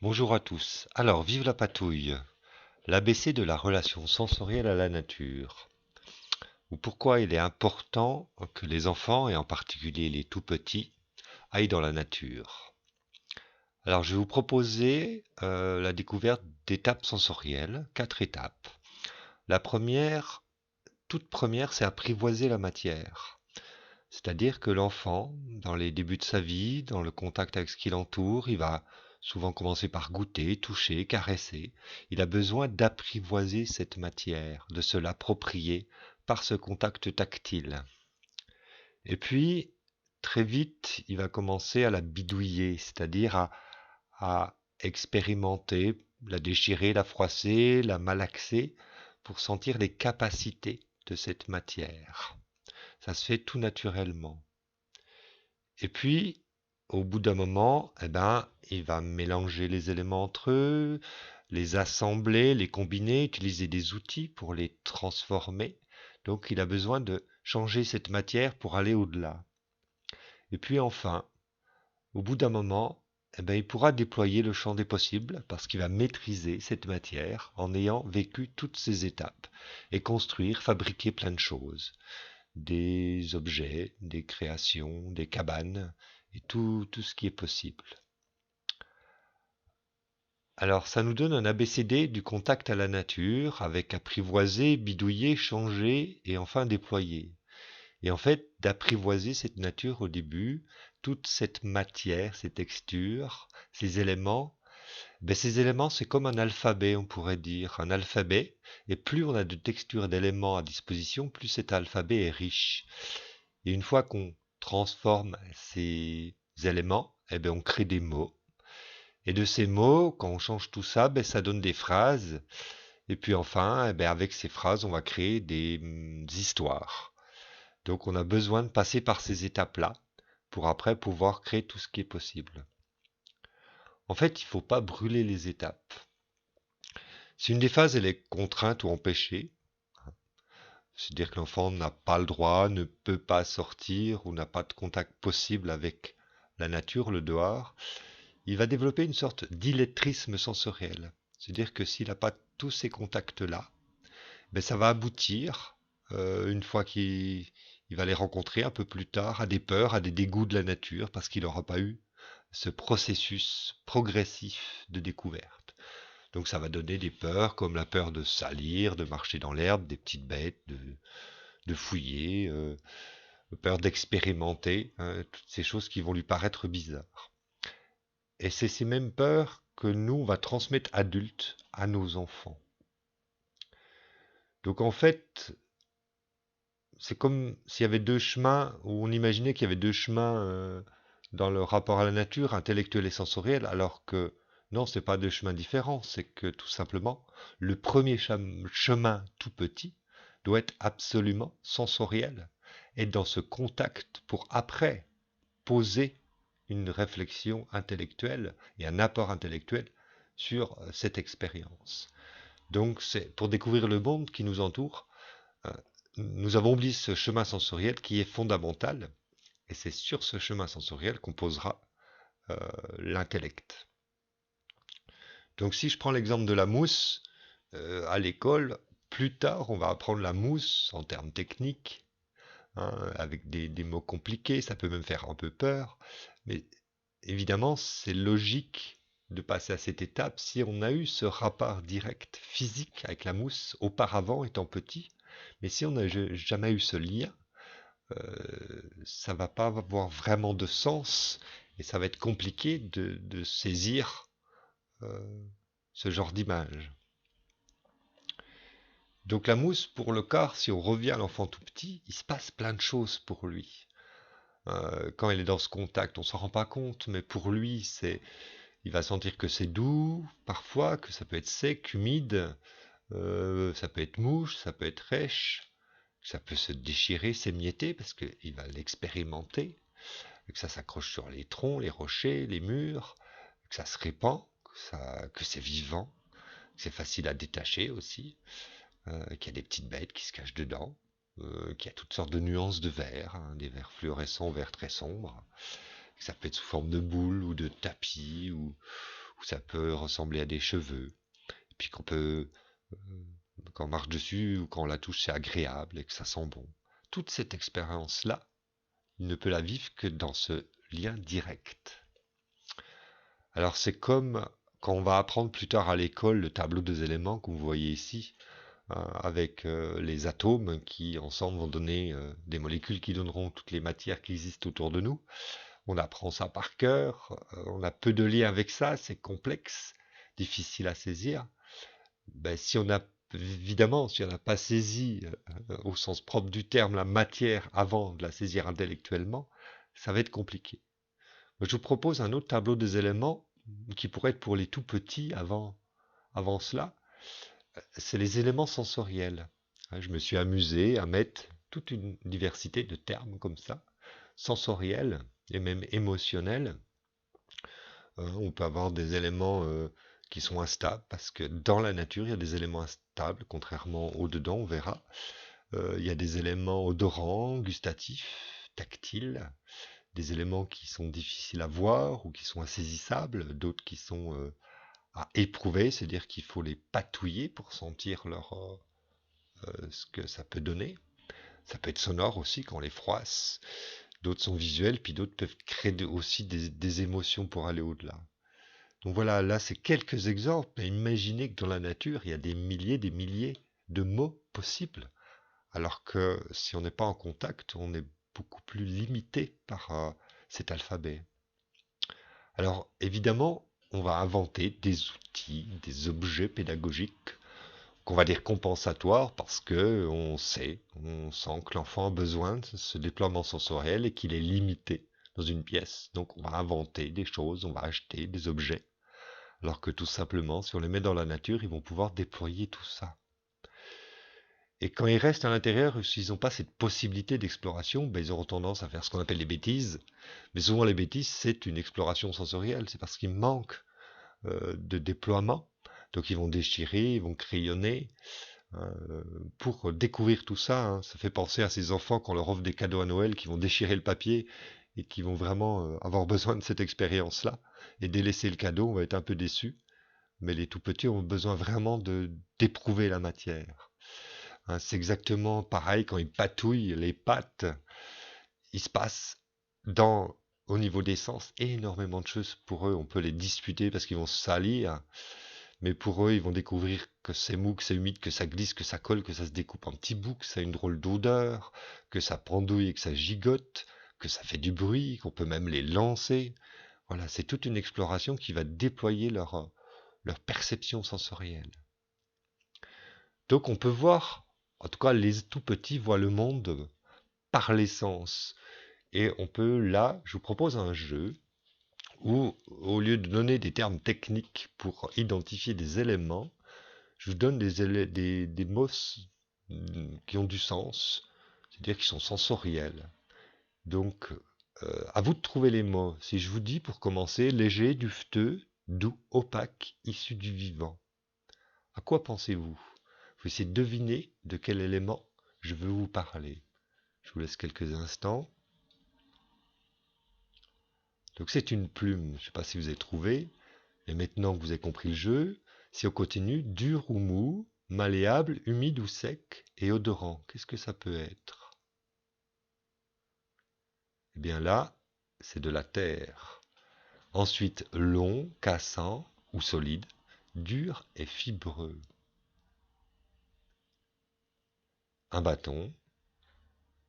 Bonjour à tous. Alors, vive la patouille, l'ABC de la relation sensorielle à la nature, ou pourquoi il est important que les enfants, et en particulier les tout petits, aillent dans la nature. Alors, je vais vous proposer la découverte d'étapes sensorielles, 4 étapes. La première, toute première, c'est apprivoiser la matière. C'est-à-dire que l'enfant, dans les débuts de sa vie, dans le contact avec ce qui l'entoure, il va souvent commencer par goûter, toucher, caresser. Il a besoin d'apprivoiser cette matière, de se l'approprier par ce contact tactile. Et puis, très vite, il va commencer à la bidouiller, c'est-à-dire à expérimenter, la déchirer, la froisser, la malaxer, pour sentir les capacités de cette matière. Ça se fait tout naturellement. Et puis, au bout d'un moment, il va mélanger les éléments entre eux, les assembler, les combiner, utiliser des outils pour les transformer. Donc, il a besoin de changer cette matière pour aller au-delà. Et puis enfin, au bout d'un moment, il pourra déployer le champ des possibles parce qu'il va maîtriser cette matière en ayant vécu toutes ces étapes et construire, fabriquer plein de choses, des objets, des créations, des cabanes et tout ce qui est possible. Alors ça nous donne un ABCD du contact à la nature avec apprivoiser, bidouiller, changer et enfin déployer. Et en fait, d'apprivoiser cette nature au début, toute cette matière, ces textures, ces éléments, ces éléments, c'est comme un alphabet, on pourrait dire. Un alphabet, et plus on a de textures d'éléments à disposition, plus cet alphabet est riche. Et une fois qu'on transforme ces éléments, on crée des mots. Et de ces mots, quand on change tout ça, ça donne des phrases. Et puis enfin, avec ces phrases, on va créer des histoires. Donc on a besoin de passer par ces étapes-là pour après pouvoir créer tout ce qui est possible. En fait, il ne faut pas brûler les étapes. Si une des phases elle est contrainte ou empêchée, c'est-à-dire que l'enfant n'a pas le droit, ne peut pas sortir ou n'a pas de contact possible avec la nature, le dehors, il va développer une sorte d'illettrisme sensoriel. C'est-à-dire que s'il n'a pas tous ces contacts-là, ça va aboutir, une fois qu'il va les rencontrer un peu plus tard, à des peurs, à des dégoûts de la nature, parce qu'il n'aura pas eu ce processus progressif de découverte. Donc ça va donner des peurs comme la peur de salir, de marcher dans l'herbe, des petites bêtes, de fouiller, peur d'expérimenter, hein, toutes ces choses qui vont lui paraître bizarres. Et c'est ces mêmes peurs que nous, on va transmettre adultes à nos enfants. Donc en fait, c'est comme s'il y avait deux chemins, où on imaginait qu'il y avait deux chemins dans le rapport à la nature, intellectuel et sensoriel, alors que non, c'est pas deux chemins différents, c'est que tout simplement, le premier chemin tout petit doit être absolument sensoriel, être dans ce contact pour après poser une réflexion intellectuelle et un apport intellectuel sur cette expérience. Donc c'est pour découvrir le monde qui nous entoure, euh, nous avons oublié ce chemin sensoriel qui est fondamental, et c'est sur ce chemin sensoriel qu'on posera euh, l'intellect. Donc si je prends l'exemple de la mousse, à l'école, plus tard on va apprendre la mousse en termes techniques, hein, avec des mots compliqués, ça peut même faire un peu peur, mais évidemment c'est logique de passer à cette étape si on a eu ce rapport direct physique avec la mousse auparavant étant petit, mais si on n'a jamais eu ce lien, ça va pas avoir vraiment de sens et ça va être compliqué de saisir euh, ce genre d'image. Donc la mousse, pour le corps, si on revient à l'enfant tout petit, il se passe plein de choses pour lui. Quand il est dans ce contact, on s'en rend pas compte, mais pour lui, il va sentir que c'est doux, parfois, que ça peut être sec, humide, ça peut être mouche, ça peut être rêche, ça peut se déchirer, s'émietter, parce qu'il va l'expérimenter, que ça s'accroche sur les troncs, les rochers, les murs, que ça se répand, que c'est vivant, que c'est facile à détacher aussi, qu'il y a des petites bêtes qui se cachent dedans, qu'il y a toutes sortes de nuances de vert, hein, des verts fluorescents, verts très sombres, que ça peut être sous forme de boules ou de tapis, ou ça peut ressembler à des cheveux, et puis qu'on peut, quand on marche dessus ou quand on la touche, c'est agréable et que ça sent bon. Toute cette expérience-là, il ne peut la vivre que dans ce lien direct. Alors c'est comme quand on va apprendre plus tard à l'école le tableau des éléments que vous voyez ici, avec les atomes qui ensemble vont donner des molécules qui donneront toutes les matières qui existent autour de nous. On apprend ça par cœur, on a peu de liens avec ça, c'est complexe, difficile à saisir. Ben, évidemment, si on n'a pas saisi au sens propre du terme la matière avant de la saisir intellectuellement, ça va être compliqué. Je vous propose un autre tableau des éléments qui pourrait être pour les tout petits avant cela. C'est les éléments sensoriels. Je me suis amusé à mettre toute une diversité de termes comme ça, sensoriels et même émotionnels. On peut avoir des éléments qui sont instables, parce que dans la nature, il y a des éléments instables, contrairement au dedans, on verra. Il y a des éléments odorants, gustatifs, tactiles, des éléments qui sont difficiles à voir ou qui sont insaisissables, d'autres qui sont à éprouver, c'est-à-dire qu'il faut les patouiller pour sentir ce que ça peut donner. Ça peut être sonore aussi quand on les froisse. D'autres sont visuels, puis d'autres peuvent créer aussi des émotions pour aller au-delà. Donc voilà, là c'est quelques exemples, mais imaginez que dans la nature, il y a des milliers de mots possibles, alors que si on n'est pas en contact, on est beaucoup plus limité par cet alphabet. Alors évidemment, on va inventer des outils, des objets pédagogiques qu'on va dire compensatoires parce que on sent que l'enfant a besoin de ce déploiement sensoriel et qu'il est limité dans une pièce. Donc on va inventer des choses, on va acheter des objets. Alors que tout simplement, si on les met dans la nature, ils vont pouvoir déployer tout ça. Et quand ils restent à l'intérieur, s'ils n'ont pas cette possibilité d'exploration, ben, ils auront tendance à faire ce qu'on appelle des bêtises. Mais souvent, les bêtises, c'est une exploration sensorielle. C'est parce qu'il manque de déploiement. Donc, ils vont déchirer, ils vont crayonner pour découvrir tout ça. Hein. Ça fait penser à ces enfants quand on leur offre des cadeaux à Noël qui vont déchirer le papier et qui vont vraiment avoir besoin de cette expérience-là. Et délaisser le cadeau, on va être un peu déçu. Mais les tout petits ont besoin vraiment d'éprouver la matière. Hein, c'est exactement pareil quand ils patouillent les pattes. Il se passe au niveau des sens énormément de choses pour eux. On peut les disputer parce qu'ils vont se salir, mais pour eux, ils vont découvrir que c'est mou, que c'est humide, que ça glisse, que ça colle, que ça se découpe en petits bouts, que ça a une drôle d'odeur, que ça pendouille et que ça gigote, que ça fait du bruit, qu'on peut même les lancer. Voilà, c'est toute une exploration qui va déployer leur perception sensorielle. Donc on peut voir, en tout cas les tout petits voient le monde par les sens. Et on peut là, je vous propose un jeu où au lieu de donner des termes techniques pour identifier des éléments, je vous donne des mots qui ont du sens, c'est-à-dire qui sont sensoriels. Donc à vous de trouver les mots. Si je vous dis pour commencer léger, dufteux, doux, opaque, issu du vivant, à quoi pensez-vous? Vous essayez de deviner de quel élément je veux vous parler. Je vous laisse quelques instants. Donc c'est une plume, je ne sais pas si vous avez trouvé. Et maintenant que vous avez compris le jeu, si on continue, dur ou mou, malléable, humide ou sec et odorant, qu'est-ce que ça peut être? Eh bien là, c'est de la terre. Ensuite, long, cassant ou solide, dur et fibreux. Un bâton.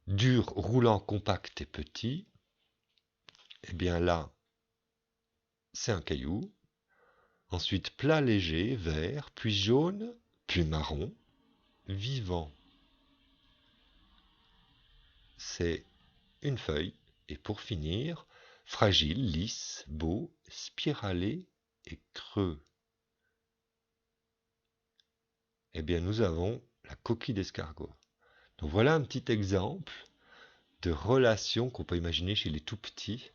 Dur, roulant, compact et petit. Eh bien là, c'est un caillou. Ensuite, plat léger, vert, puis jaune, puis marron, vivant. C'est une feuille. Et pour finir, fragile, lisse, beau, spiralé et creux. Eh bien, nous avons la coquille d'escargot. Donc voilà un petit exemple de relation qu'on peut imaginer chez les tout petits,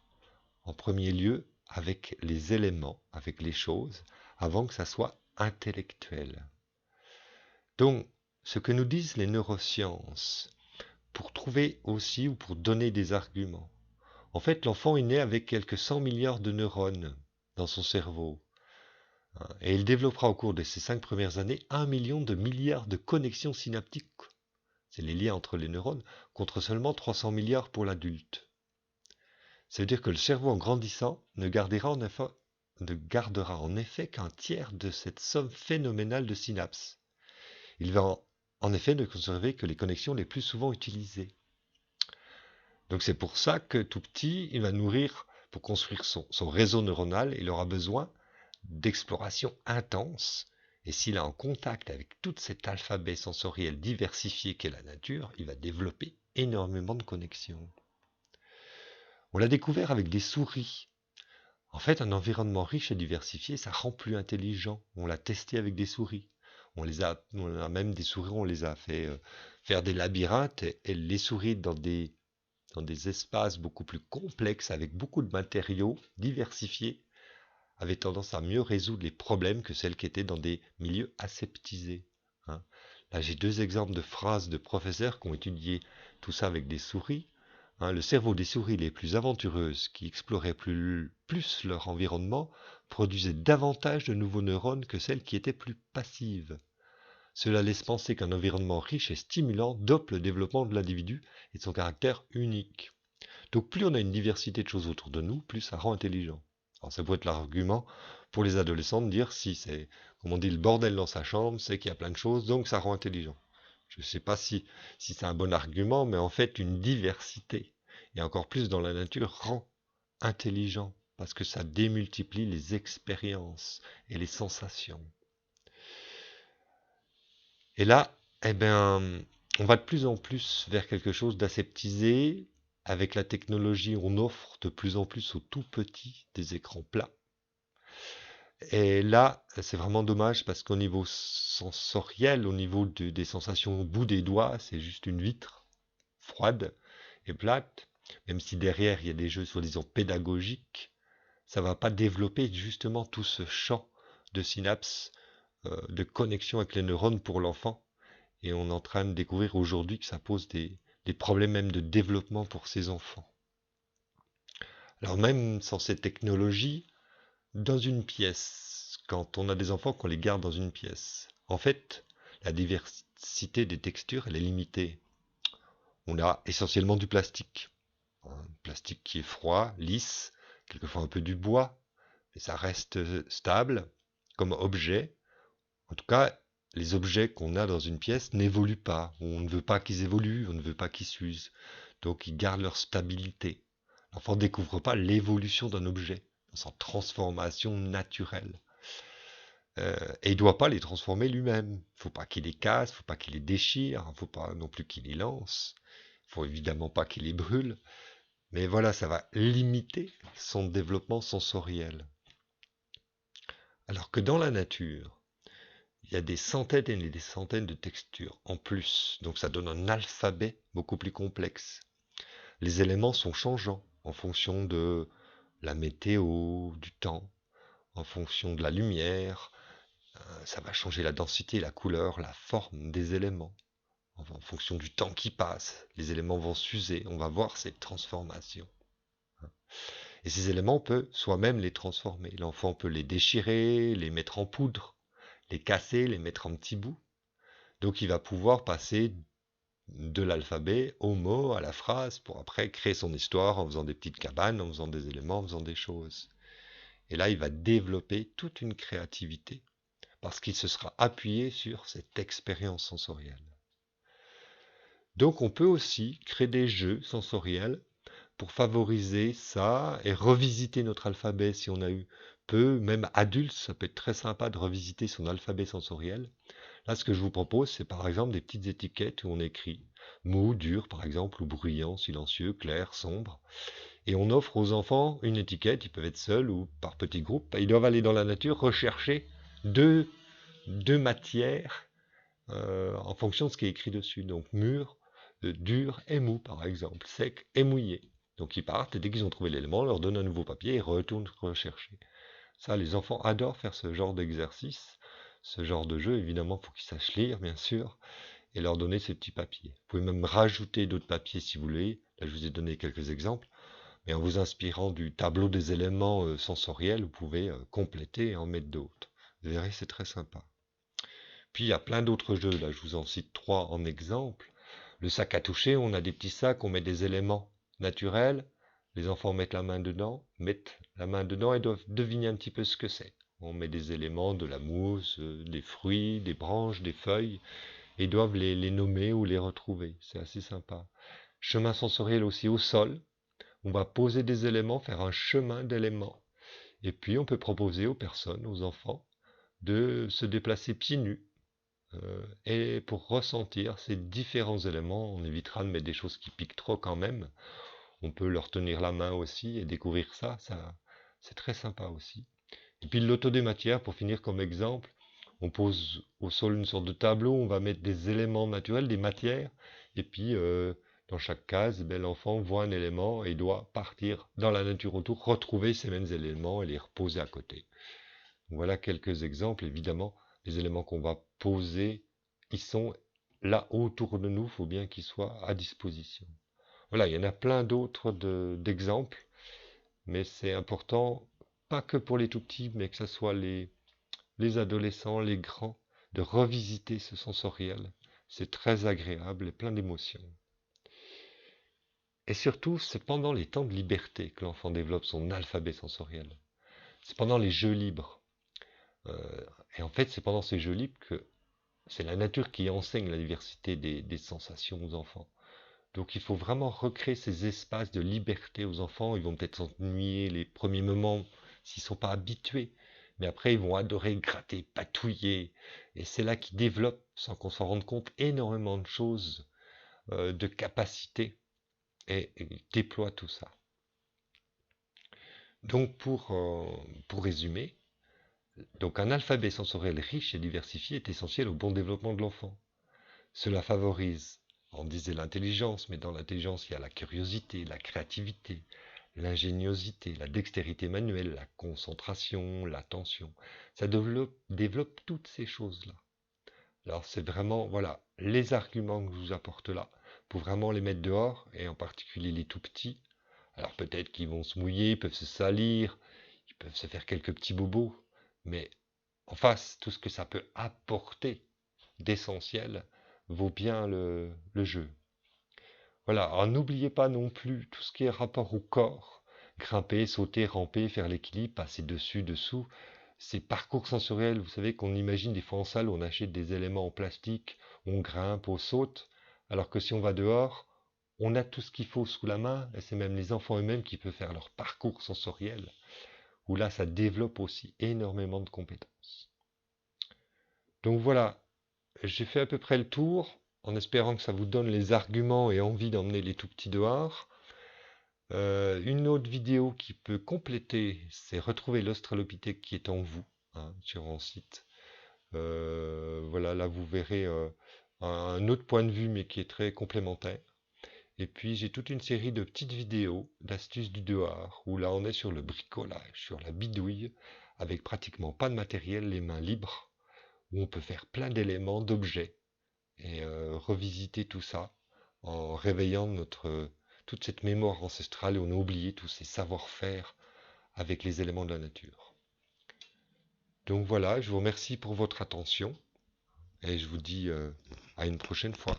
en premier lieu avec les éléments, avec les choses, avant que ça soit intellectuel. Donc, ce que nous disent les neurosciences, pour trouver aussi ou pour donner des arguments. En fait, l'enfant est né avec quelques 100 milliards de neurones dans son cerveau. Hein. Et il développera au cours de ces 5 premières années 1 million de milliards de connexions synaptiques. C'est les liens entre les neurones, contre seulement 300 milliards pour l'adulte. Ça veut dire que le cerveau en grandissant ne gardera en effet qu'un tiers de cette somme phénoménale de synapses. Il va en effet ne conserver que les connexions les plus souvent utilisées. Donc c'est pour ça que tout petit, il va nourrir, pour construire son réseau neuronal, il aura besoin d'exploration intense. Et s'il est en contact avec tout cet alphabet sensoriel diversifié qu'est la nature, il va développer énormément de connexions. On l'a découvert avec des souris. En fait, un environnement riche et diversifié, ça rend plus intelligent. On l'a testé avec des souris. On a même des souris, on les a fait faire des labyrinthes et les souris dans des espaces beaucoup plus complexes avec beaucoup de matériaux diversifiés avaient tendance à mieux résoudre les problèmes que celles qui étaient dans des milieux aseptisés. Hein. Là, j'ai deux exemples de phrases de professeurs qui ont étudié tout ça avec des souris. Hein. Le cerveau des souris les plus aventureuses, qui exploraient plus leur environnement, produisait davantage de nouveaux neurones que celles qui étaient plus passives. Cela laisse penser qu'un environnement riche et stimulant dope le développement de l'individu et de son caractère unique. Donc plus on a une diversité de choses autour de nous, plus ça rend intelligent. Alors ça pourrait être l'argument pour les adolescents de dire si c'est, comme on dit, le bordel dans sa chambre, c'est qu'il y a plein de choses, donc ça rend intelligent. Je ne sais pas si c'est un bon argument, mais en fait une diversité, et encore plus dans la nature, rend intelligent, parce que ça démultiplie les expériences et les sensations. Et là, eh ben, on va de plus en plus vers quelque chose d'aseptisé. Avec la technologie, on offre de plus en plus aux tout petits des écrans plats. Et là, c'est vraiment dommage parce qu'au niveau sensoriel, au niveau des sensations au bout des doigts, c'est juste une vitre froide et plate. Même si derrière, il y a des jeux soi-disant pédagogiques, ça va pas développer justement tout ce champ de synapses, de connexion avec les neurones pour l'enfant. Et on est en train de découvrir aujourd'hui que ça pose des problèmes même de développement pour ces enfants. Alors même sans ces technologies, dans une pièce, quand on a des enfants qu'on les garde dans une pièce, en fait, la diversité des textures, elle est limitée. On a essentiellement du plastique. Un plastique qui est froid, lisse, quelquefois un peu du bois, mais ça reste stable comme objet. En tout cas, les objets qu'on a dans une pièce n'évoluent pas. On ne veut pas qu'ils évoluent, on ne veut pas qu'ils s'usent. Donc ils gardent leur stabilité. L'enfant ne découvre pas l'évolution d'un objet, dans sa transformation naturelle. Et il ne doit pas les transformer lui-même. Il ne faut pas qu'il les casse, il ne faut pas qu'il les déchire, il ne faut pas non plus qu'il les lance. Il ne faut évidemment pas qu'il les brûle. Mais voilà, ça va limiter son développement sensoriel. Alors que dans la nature, il y a des centaines et des centaines de textures en plus. Donc ça donne un alphabet beaucoup plus complexe. Les éléments sont changeants en fonction de la météo, du temps, en fonction de la lumière. Ça va changer la densité, la couleur, la forme des éléments. En fonction du temps qui passe, les éléments vont s'user. On va voir ces transformations. Et ces éléments, on peut soi-même les transformer. L'enfant peut les déchirer, les mettre en poudre, les casser, les mettre en petits bouts. Donc il va pouvoir passer de l'alphabet au mot, à la phrase, pour après créer son histoire en faisant des petites cabanes, en faisant des éléments, en faisant des choses. Et là, il va développer toute une créativité, parce qu'il se sera appuyé sur cette expérience sensorielle. Donc on peut aussi créer des jeux sensoriels pour favoriser ça et revisiter notre alphabet si on a eu peu, même adulte, ça peut être très sympa de revisiter son alphabet sensoriel. Là, ce que je vous propose, c'est par exemple des petites étiquettes où on écrit mou, dur, par exemple, ou bruyant, silencieux, clair, sombre. Et on offre aux enfants une étiquette, ils peuvent être seuls ou par petits groupes. Ils doivent aller dans la nature rechercher deux, deux matières en fonction de ce qui est écrit dessus. Donc mûr, dur et mou, par exemple, sec et mouillé. Donc ils partent et dès qu'ils ont trouvé l'élément, on leur donne un nouveau papier et retournent rechercher. Ça, les enfants adorent faire ce genre d'exercice, ce genre de jeu. Évidemment, il faut qu'ils sachent lire, bien sûr, et leur donner ces petits papiers. Vous pouvez même rajouter d'autres papiers si vous voulez. Là, je vous ai donné quelques exemples. Mais en vous inspirant du tableau des éléments sensoriels, vous pouvez compléter et en mettre d'autres. Vous verrez, c'est très sympa. Puis il y a plein d'autres jeux, là je vous en cite 3 en exemple. Le sac à toucher, on a des petits sacs, on met des éléments naturels, les enfants mettent la main dedans et doivent deviner un petit peu ce que c'est. On met des éléments, de la mousse, des fruits, des branches, des feuilles, et ils doivent les nommer ou les retrouver. C'est assez sympa. Chemin sensoriel aussi au sol. On va poser des éléments, faire un chemin d'éléments. Et puis on peut proposer aux personnes, aux enfants, de se déplacer pieds nus et pour ressentir ces différents éléments. On évitera de mettre des choses qui piquent trop quand même. On peut leur tenir la main aussi et découvrir ça, c'est très sympa aussi. Et puis l'auto des matières, pour finir comme exemple, on pose au sol une sorte de tableau, on va mettre des éléments naturels, des matières, et puis dans chaque case, ben, l'enfant voit un élément et doit partir dans la nature autour, retrouver ces mêmes éléments et les reposer à côté. Voilà quelques exemples. Évidemment, les éléments qu'on va poser, ils sont là autour de nous, il faut bien qu'ils soient à disposition. Voilà, il y en a plein d'autres d'exemples, mais c'est important, pas que pour les tout petits, mais que ce soit les adolescents, les grands, de revisiter ce sensoriel. C'est très agréable et plein d'émotions. Et surtout, c'est pendant les temps de liberté que l'enfant développe son alphabet sensoriel. C'est pendant les jeux libres. Et en fait, c'est pendant ces jeux libres que c'est la nature qui enseigne la diversité des sensations aux enfants. Donc il faut vraiment recréer ces espaces de liberté aux enfants. Ils vont peut-être s'ennuyer les premiers moments s'ils ne sont pas habitués. Mais après, ils vont adorer gratter, patouiller. Et c'est là qu'ils développent, sans qu'on s'en rende compte, énormément de choses, de capacités. Et ils déploient tout ça. Donc pour résumer, donc un alphabet sensoriel riche et diversifié est essentiel au bon développement de l'enfant. Cela favorise, on disait l'intelligence, mais dans l'intelligence, il y a la curiosité, la créativité, l'ingéniosité, la dextérité manuelle, la concentration, l'attention. Ça développe toutes ces choses-là. Alors c'est vraiment, voilà, les arguments que je vous apporte là, pour vraiment les mettre dehors, et en particulier les tout petits. Alors peut-être qu'ils vont se mouiller, ils peuvent se salir, ils peuvent se faire quelques petits bobos, mais en face, tout ce que ça peut apporter d'essentiel vaut bien le jeu. Voilà, alors n'oubliez pas non plus tout ce qui est rapport au corps. Grimper, sauter, ramper, faire l'équilibre, passer dessus, dessous. Ces parcours sensoriels, vous savez qu'on imagine des fois en salle, on achète des éléments en plastique, on grimpe, on saute, alors que si on va dehors, on a tout ce qu'il faut sous la main, et c'est même les enfants eux-mêmes qui peuvent faire leur parcours sensoriel, où là ça développe aussi énormément de compétences. Donc voilà, j'ai fait à peu près le tour, en espérant que ça vous donne les arguments et envie d'emmener les tout petits dehors. Une autre vidéo qui peut compléter, c'est retrouver l'australopithèque qui est en vous, hein, sur mon site. Voilà, là vous verrez un autre point de vue, mais qui est très complémentaire. Et puis j'ai toute une série de petites vidéos d'astuces du dehors, où là on est sur le bricolage, sur la bidouille, avec pratiquement pas de matériel, les mains libres, où on peut faire plein d'éléments, d'objets, et revisiter tout ça en réveillant toute cette mémoire ancestrale et on a oublié tous ces savoir-faire avec les éléments de la nature. Donc voilà, je vous remercie pour votre attention et je vous dis à une prochaine fois.